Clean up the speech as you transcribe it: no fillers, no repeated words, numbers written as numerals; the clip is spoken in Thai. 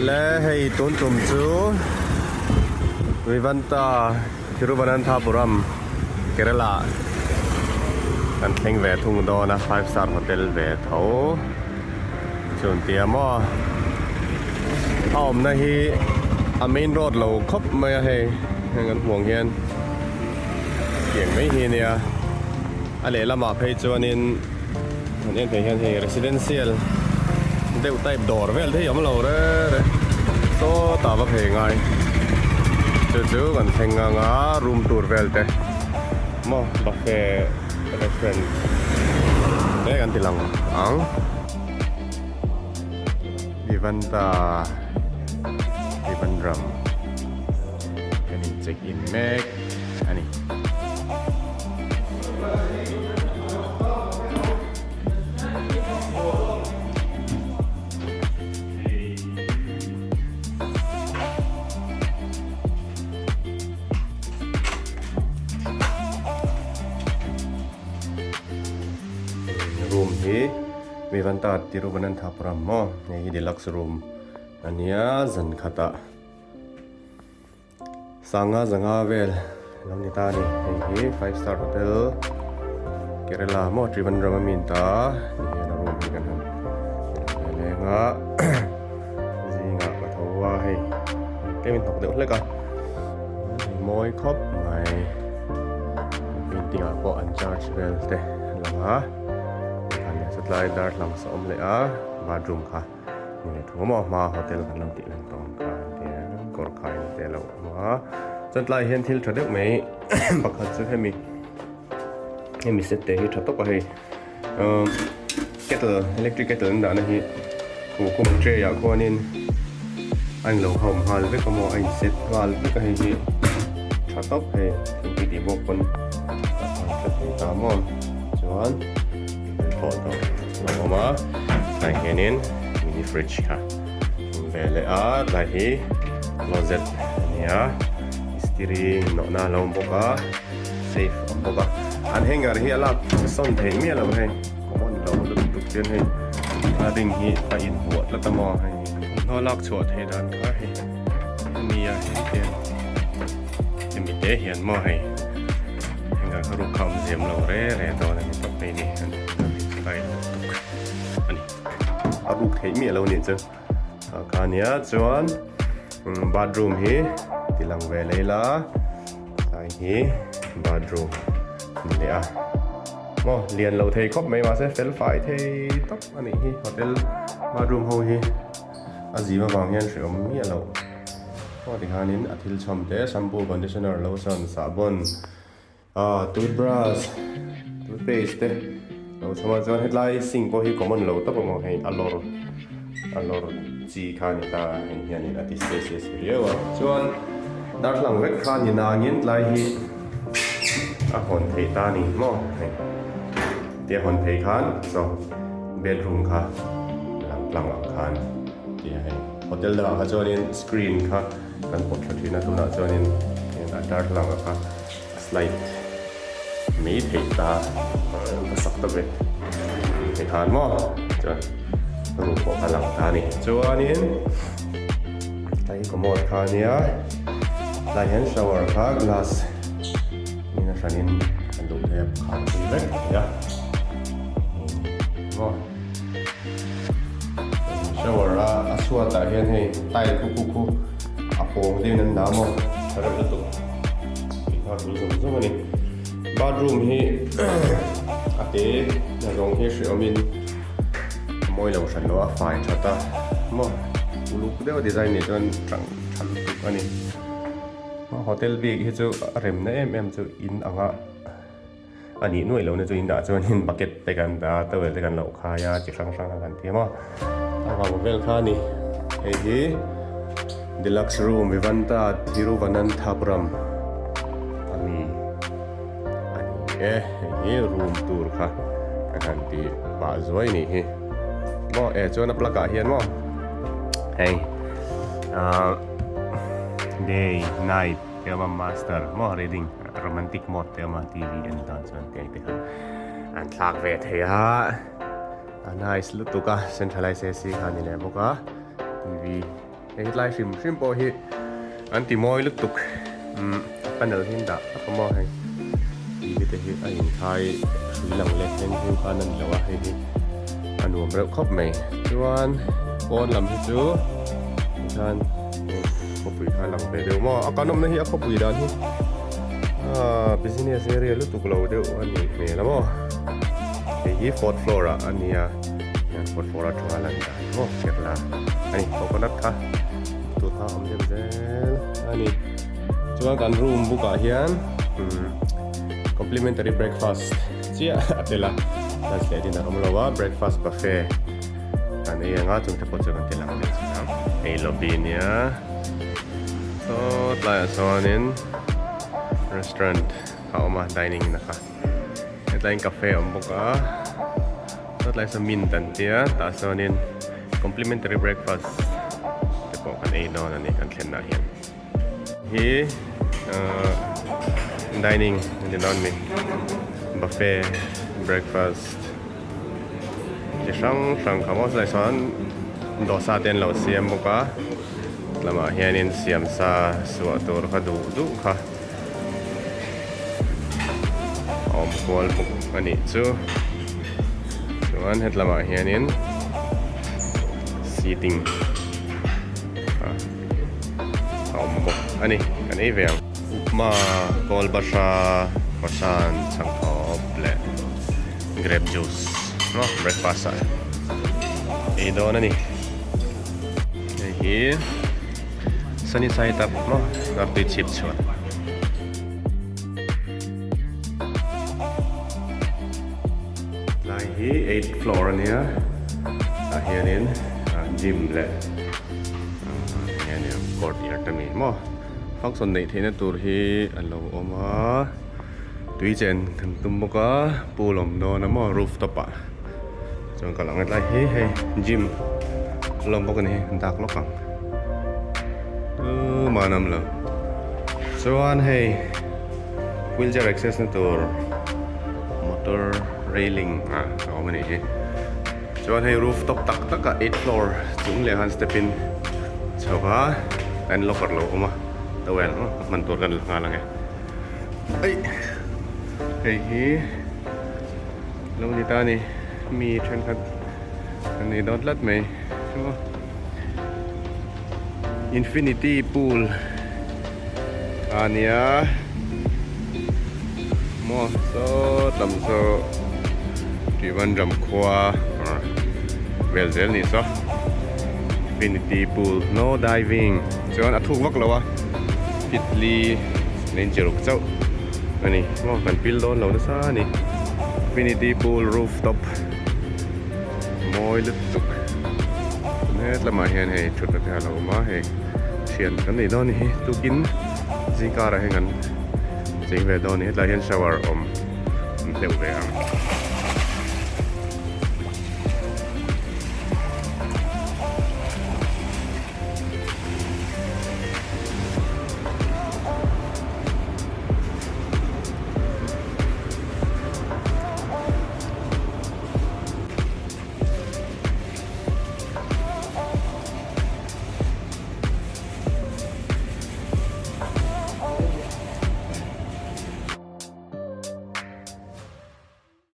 และให้ตุนตุมจูวิวันตาทิรุวนันทาปุรัมเกเรลากันเพ่งแวทุ่งดอนะ5 star hotel แวเถาจนเตียมออ้อมนะฮีอเมนโรดเราครบมาให้งั้นห่วงเฮียนเกี่ยงไม่เฮียเนี่ยอะไรละมาเพย์จวนินมันเอ็นเพย์เฮียนเฮ residential เดี๋ยวไต่ดอร์เวลที่ยอมเราเลยโตตาว่าเพย์ไงจู่ๆกันเพ่งงารูมทัวร์เวลเต้มอบัฟเฟ่เรสเฟรนเล่กันทีหลังอังวิวันตาวิวันรัมอันนี้เช็คอินแม็กอันนี้รูมที่วิวันตาติรุวนันทาปุรัมมอนี่ดีลักซ์รูมอันนี้จันขัตะสังาเวลลองนิตานี่นี่5 star hotel เกเรลามอทริวันรามามินตานี่นะรูมที่กันนะเลงะจีงะปะทว่าให้เกมินตกเดือดเลยกันมอยครบไม่ปินติงะพออันชาร์จเวลเตะละฮะอันนี้สุดท้ายดาร์ทลังสมเลยบาร์รูมค่ะนี่ถูกมาโฮเทลกันลำติลังตรงกันเดี๋ยวกอร์คายเดี๋ยวเรามาจนไล่เห็นทิลทรเดกไหมบักฮัดซื้อให้มีเซตเตอร์ที่ทบไปให้เกตเตอร์อิเล็กทริกเกตเตอร์นั่นนะฮีกูคุมเจียร์คนนี้อันเราหอมฮัลเวก็มออันเซตฮัลเวก็ให้ฮีทบให้ที่ดีบอกคนตามอนจวนพอต่อเรามาใส่เห็นนินมินิฟริชค่ะเวลาไล่ฮีโคลเซ็ตเนี่ยIstiri no na laum boka safe am boka an hengar hi ala son theng mi ala hai common lo lu tuk chen hai ading hi pa in huat la tamo hai no lak chot he dan ka hai mi ya he ten mi te hian mo hai hengar ru kham jem lo re do na mi tok ni an bai tuk ani abu thei mi lo ni chu ka nia chuan bathroom hi tilang velela sai hi bathroom ni a mo lian lo thei khop mai ma se fel fai thei top ani hi hotel bathroom ho hi aji ma wang hian shom mi lo mo ti hanin athil chom te shampoo conditioner lotion sabon toothbrush toothpaste te lo choma chuan headline sing ko hi common lo top mo hei alor chi khani ta hian in ati se riawa chuan dar lang vek khan ni na ngin lai hi a hon thei ta ni mo te hon thei khan so bedroom kha lang khan ti hai hotel da kha chuanin screen kha kan pot thina tuna chuanin dar lang kha slide mi thei ta sak ta ve thei khan mo chuanรูปของพลังตานี่จวนนี้ไอ้ขโมยคาเนียไล่เห็นชาวร์ค่ะ glass นี่นะฉันนี่กันดูเทปขาดสีเล็กเนี่ยก็ชาวร์อ่ะส่วนแต่เห็นให้ไต่คุอ่ะโป่งที่นั่นน้ำมั้งอะไรก็ตัวอีกทอดรู้สึกว่านี่ bathroom ที่อาเต้ในโรงที่เชื่อมินมวยเราฉันว่าฝ่ายชัดตามอลูกเดียวดีไซน์นี่จนจังชันตุกอันนี้โฮเทลบิ๊กที่จะเริ่มเนี่ยจะอินอ่ะอันนี้หน่วยเราเนี่ยจะอินด่าจะอินบักเก็ตไปกันด่าเตอร์ไปกันเราขายาจิครั้งกันเทียมอ่ะเอาความเวลค่านี่เฮ้ยดีลักซ์รูมวิวันตาทิรุวนันทาปุรัมอันนี้รูมทัวร์ค่ะกันที่ป่าสวยนี่มอจวนปลักกะเฮียนมอเฮ้ยday night เดี๋ยวมา master มอ reading romantic mode เดี๋ยวมา TV อันนี้ตอนส่วนเตียงเตียงอันทากเวทเฮียnice ลุตุกะ centralization ค่ะนี่แหละพวกอ่ะ TV เฮ็ดลายชิมโปฮิอันติมอยลึกตุกปันเดอร์หินดะก็มอให้อีวิตเฮไอ้ไทยสุยหลังเล็กเห็นหิวพานันแล้วว่าให้อันรวมเร็วครบไหมส่วนบอลลำที่จูท่านครบปุ๋ยพาหลังไปเดี๋ยวมออาการนมนะฮีครบปุ๋ยด้านที่business area ลึกตุกเราเดี๋ยวอันนี้เนี่ยแล้วมอไอ้ฮีfourth floor อ่ะอันนี้fourth floor ทัวร์ลันดาโอ้เกิดละอันนี้เขาก็นัดค่ะตัวท่าอมเจมเจนอันนี้ช่วงการรูมบุกอาเฮียนcomplimentary breakfast เจี๊ยอัตเลล่านั่นสิที่นั่นเราเรียกว่า breakfast buffet อันนี้ยังก็จงจะพบเจอกันที่หลังเลยครับในล็อบบี้เนี่ยก็หลายส่วนนี้ restaurant เข้ามา dining นะคะใน dining cafe อมบุกอ่ะก็หลายสมินตันเตี้ยแต่ส่วนนี้ complimentary breakfast จะบอกกันเองนอนอันนี้กันเช่นนั้นฮีdining ในนอนมี buffet breakfast จะช่างคำว่าใส่ส่วนดอซาเดนเราเสียมบุกะแล้วมาเฮียนินเสียมซาสวดตัวเขาดูค่ะอมกวลบุกอันนี้จูส่วนเห็ดละมาเฮียนิน seating อมบุกอันนี้เวียงมากอลบาชาขอชานชังทอบและเกรปจูสเนาะ breakfast อีโดนั่นนี่ฮีสันนิษฐานตับเนาะตับติดชิปชวนลายฮี8 floor เนี่ยเฮียนินจิมและเฮียนินกอดยักษ์มีมั้งฟังส่วนในที่นั่นตัวที่อันเราออกมาดุยเจนถึงตุ้มก็ปูลมโดนนะมั้ง rooftop อ่ะจนกำลังอะไรเฮ้จิมลมพวกนี้ดักล็อกกันมานำเลยส่วนให้ wheelchair access นั่นตัว motor railing เอามานี่ส่วนให้ rooftop ตักกับ8 floor จุ่มเลยฮันสเตปินชาวบ้านเป็นล็อกกันเลยออกมาตัวแหวนมันตัวกันงานอะไรเฮ้ยแล้ววันนี้ตานี่มีเทรนด์คันอันนี้ดอทลัดไหมใช่ไหม Infinity Pool อันนี้มอสลำโซที่วันจำขวาเวลเซลนี่ซะ Infinity Pool no diving ส่วนถูกวักแล้ววะพิดลีเล่นเจรุกเจ้าอันนี้มอกันพิลโดนเรานะซะนี่ Infinity Pool rooftop มอยลึกตุกเนี่ยละมาเห็นให้ชุดนักเรียนเรามาให้เชียนกันนี่ตอนนี้ตุกินซิการะให้กันจริงเวลาตอนนี้เราเห็นชาวร์เต็มเลย